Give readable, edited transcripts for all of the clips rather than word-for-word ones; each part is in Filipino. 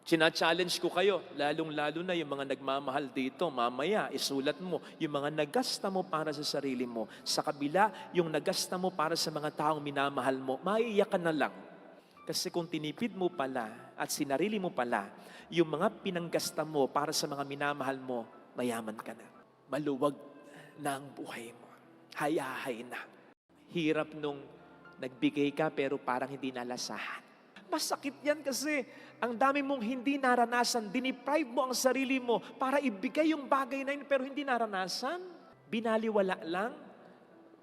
China-challenge ko kayo, lalong-lalo na yung mga nagmamahal dito, mamaya isulat mo yung mga nagasta mo para sa sarili mo. Sa kabila, yung nagasta mo para sa mga taong minamahal mo, maiiyak ka na lang. Kasi kung tinipid mo pala at sinarili mo pala, yung mga pinanggasta mo para sa mga minamahal mo, mayaman ka na. Maluwag na ang buhay mo. Hayahay na. Hirap nung nagbigay ka pero parang hindi nalasahan. Masakit yan kasi ang dami mong hindi naranasan, diniprive mo ang sarili mo para ibigay yung bagay na yun pero hindi naranasan. Binaliwala lang.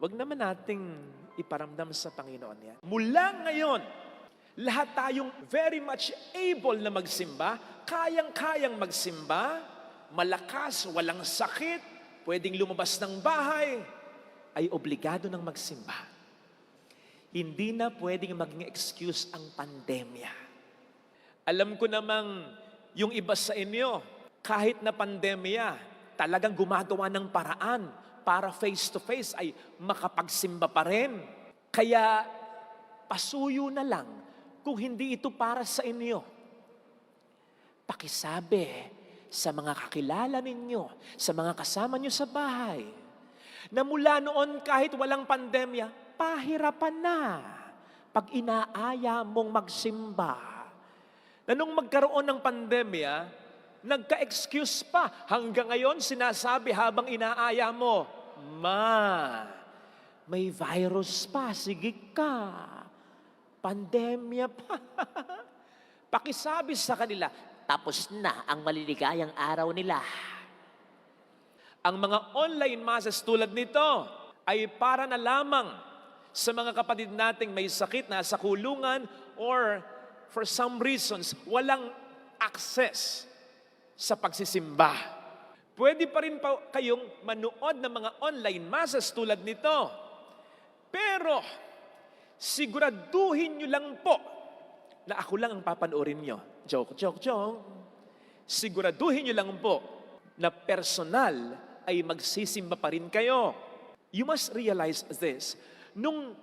Wag naman nating iparamdam sa Panginoon yan. Mula ngayon, lahat tayong very much able na magsimba, kayang-kayang magsimba, malakas, walang sakit, pwedeng lumabas ng bahay, ay obligado ng magsimba. Hindi na pwedeng maging excuse ang pandemya. Alam ko namang yung iba sa inyo, kahit na pandemya, talagang gumagawa ng paraan para face-to-face ay makapagsimba pa rin. Kaya pasuyo na lang kung hindi ito para sa inyo. Pakisabi sa mga kakilala ninyo, sa mga kasama nyo sa bahay, na mula noon kahit walang pandemya, pahirapan na pag inaaya mong magsimba. Na nung magkaroon ng pandemya, nagka-excuse pa. Hanggang ngayon, sinasabi habang inaaya mo, Ma, may virus pa, sige ka. Pandemya pa. Pakisabi sa kanila, tapos na ang maliligayang araw nila. Ang mga online masses tulad nito ay para na lamang sa mga kapatid nating may sakit, nasa kulungan, or for some reasons, walang access sa pagsisimba. Pwede pa rin pa kayong manood ng mga online masses tulad nito. Pero, siguraduhin nyo lang po na ako lang ang papanoorin nyo. Joke, joke, joke. Siguraduhin nyo lang po na personal ay magsisimba pa rin kayo. You must realize this. Nung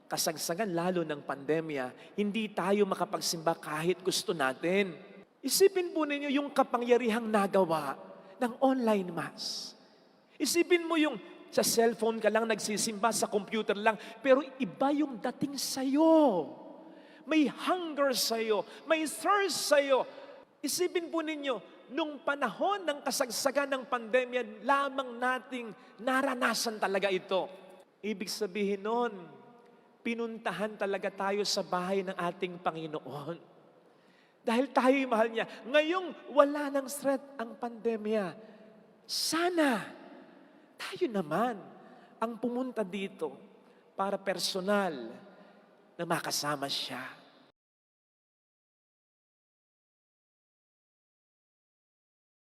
kasagsagan lalo ng pandemya, hindi tayo makapagsimba kahit gusto natin. Isipin po ninyo yung kapangyarihang nagawa ng online mass. Isipin mo yung sa cellphone ka lang nagsisimba, sa computer lang, pero iba yung dating sa'yo. May hunger sa'yo, may thirst sa'yo. Isipin po ninyo, nung panahon ng kasagsagan ng pandemya, lamang nating naranasan talaga ito. Ibig sabihin nun, pinuntahan talaga tayo sa bahay ng ating Panginoon. Dahil tayo'y mahal niya. Ngayong wala ng threat ang pandemya, sana tayo naman ang pumunta dito para personal na makasama siya.